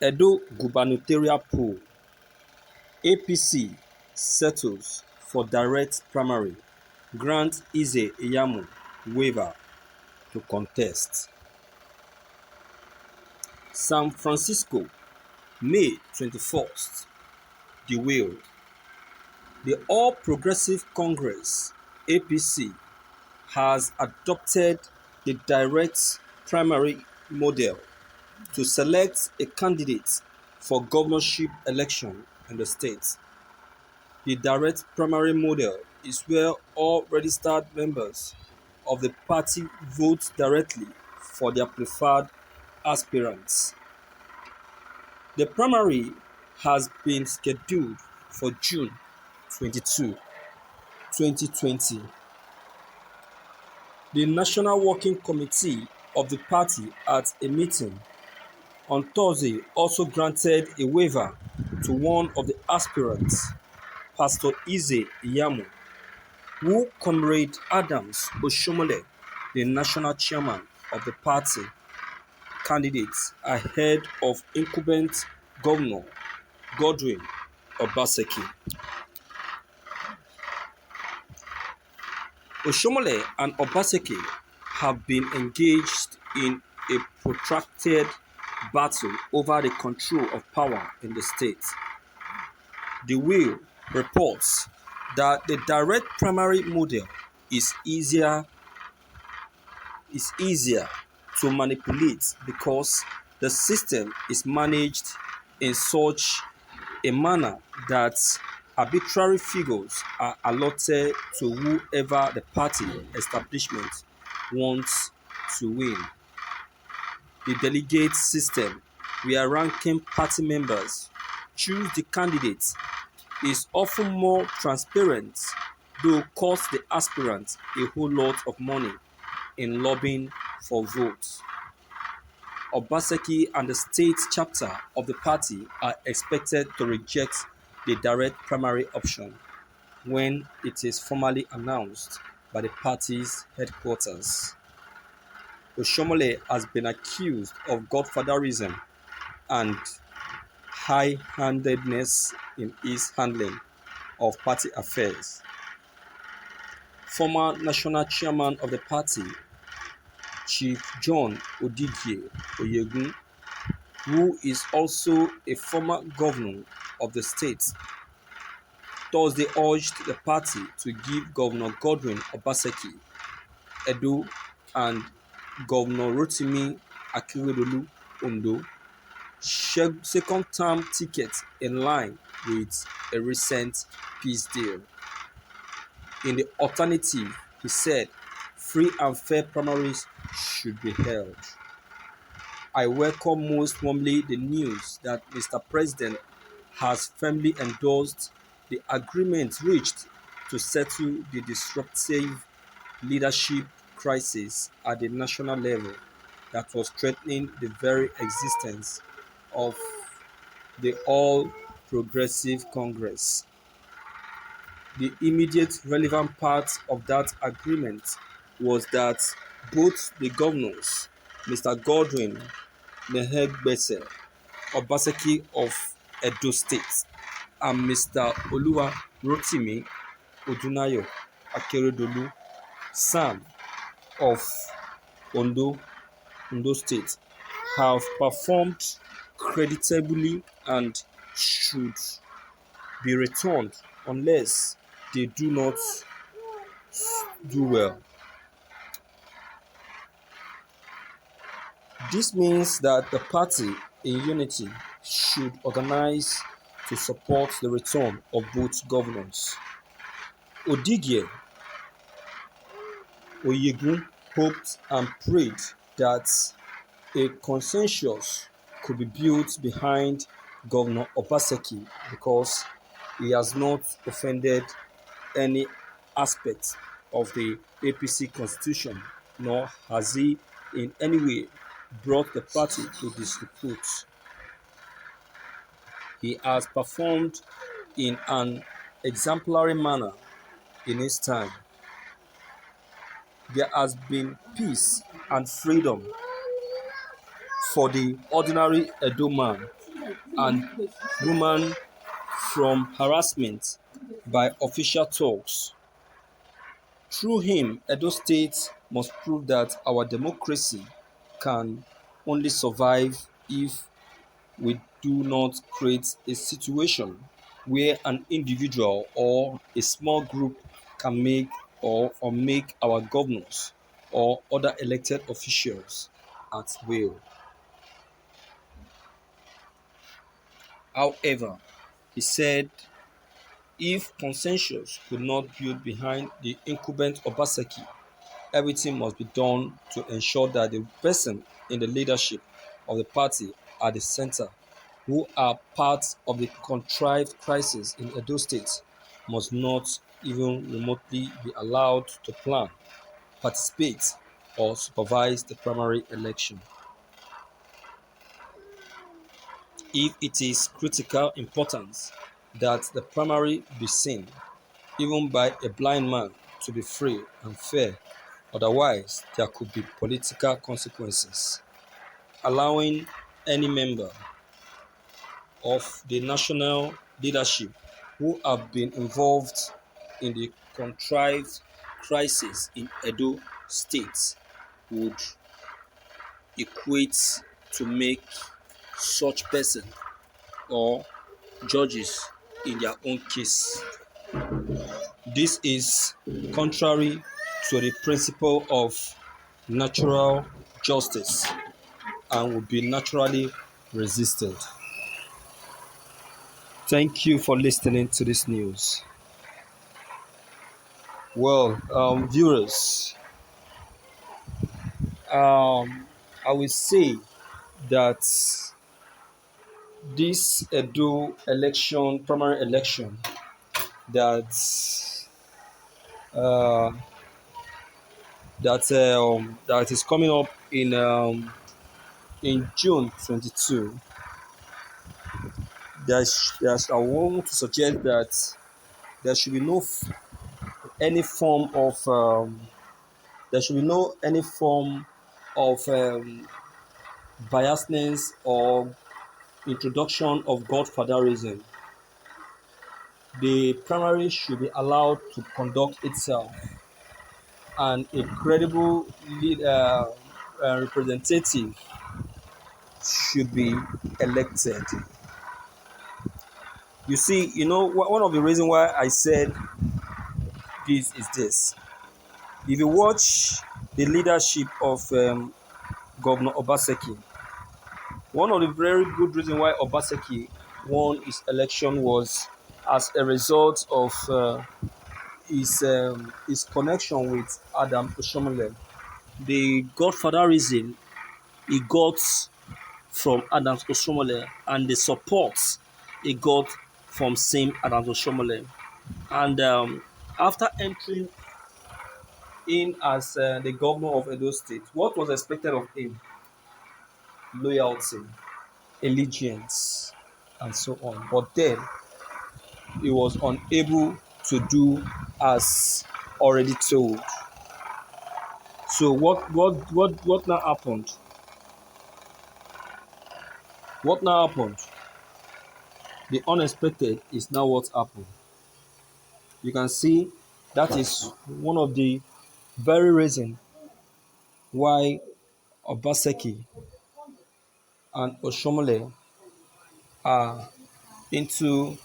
Edo gubernatorial poll: APC settles for direct primary, grant Iyamu waiver to contest. San Francisco, May 21st. The will. The All Progressive Congress (APC) has adopted the direct primary model to select a candidate for governorship election in the state. The direct primary model is where all registered members of the party vote directly for their preferred aspirants. The primary has been scheduled for June 22, 2020. The National Working Committee of the party at a meeting on Thursday also granted a waiver to one of the aspirants, Pastor Iyamu, who Comrade Adams Oshomole, the national chairman of the party, candidate ahead of incumbent Governor Godwin Obaseki. Oshomole and Obaseki have been engaged in a protracted battle over the control of power in the state. The Will reports that the direct primary model is easier to manipulate because the system is managed in such a manner that arbitrary figures are allotted to whoever the party establishment wants to win. The delegate system, where ranking party members choose the candidates, is often more transparent, though costs the aspirant a whole lot of money in lobbying for votes. Obaseki and the state chapter of the party are expected to reject the direct primary option when it is formally announced by the party's headquarters. Oshomole has been accused of godfatherism and high-handedness in his handling of party affairs. Former national chairman of the party, Chief John Odigye Oyegun, who is also a former governor of the state, Thursday urged the party to give Governor Godwin Obaseki, Edo, and Governor Rotimi Akeredolu, Ondo, second-term tickets in line with a recent peace deal. In the alternative, he said, free and fair primaries should be held. I welcome most warmly the news that Mr. President has firmly endorsed the agreement reached to settle the disruptive leadership crisis at the national level that was threatening the very existence of the All Progressive Congress. The immediate relevant part of that agreement was that both the governors, Mr. Godwin Nehegbese Obaseki of Edo State and Mr. Oluwa Rotimi Odunayo Akeredolu Sam of Ondo State, have performed creditably and should be returned unless they do not do well. This means that the party in unity should organize to support the return of both governors. Odigye Oyegun hoped and prayed that a consensus could be built behind Governor Obaseki because he has not offended any aspect of the APC constitution, nor has he in any way brought the party to disrepute. He has performed in an exemplary manner in his time. There has been peace and freedom for the ordinary Edo man and women from harassment by official talks. Through him, Edo State must prove that our democracy can only survive if we do not create a situation where an individual or a small group can make or unmake our governors or other elected officials at will. However, he said if consensus could not build behind the incumbent Obaseki, everything must be done to ensure that the person in the leadership of the party at the center, who are part of the contrived crisis in Edo State, must not even remotely be allowed to plan, participate, or supervise the primary election. If it is critical importance that the primary be seen, even by a blind man, to be free and fair, otherwise there could be political consequences. Allowing any member of the national leadership who have been involved in the contrived crisis in Edo State would equate to make such person or judges in their own case. This is contrary to the principle of natural justice and would be naturally resisted. Thank you for listening to this news. Well, viewers, I will say that this Edo election, primary election, that uh, that is coming up in June 22. I want to suggest that there should be no any form of there should be no any form of biasness or introduction of godfatherism. The primary should be allowed to conduct itself, and a credible representative should be elected. You see, one of the reasons why I said this is this. If you watch the leadership of Governor Obaseki, one of the very good reasons why Obaseki won his election was as a result of his connection with Adam Oshomole. The godfatherism he got from Adam Oshomole and the support he got from same Adam Oshomole. And after entering in as the governor of Edo State, what was expected of him? Loyalty, allegiance, and so on. But then he was unable to do as already told. So what now happened? What now happened? The unexpected is now what happened. You can see that is one of the very reason why Obaseki and Oshomole are into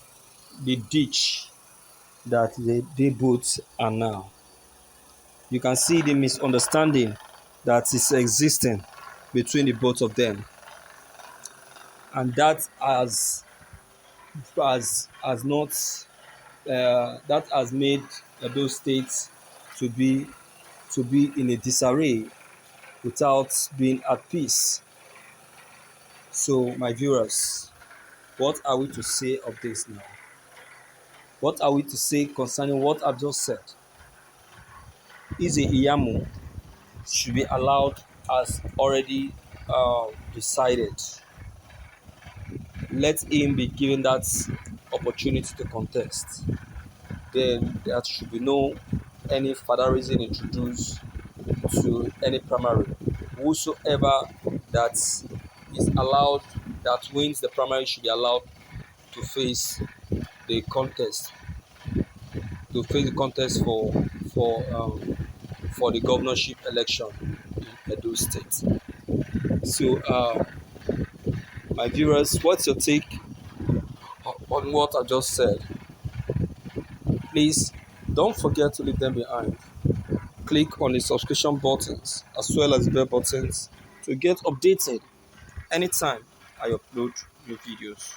the ditch that they both are now. You can see the misunderstanding that is existing between the both of them, and that has not that has made those states to be in a disarray without being at peace. So, my viewers, what are we to say of this now? What are we to say concerning what I've just said? Is Iyamu should be allowed as already decided. Let him be given that opportunity to contest. Then there should be no any fatherism introduced to any primary. Whosoever that is allowed, that wins the primary should be allowed to face the contest, for the governorship election in Edo State. So, my viewers, what's your take on what I just said? Please don't forget to leave them behind. Click on the subscription buttons as well as the bell buttons to get updated anytime I upload new videos.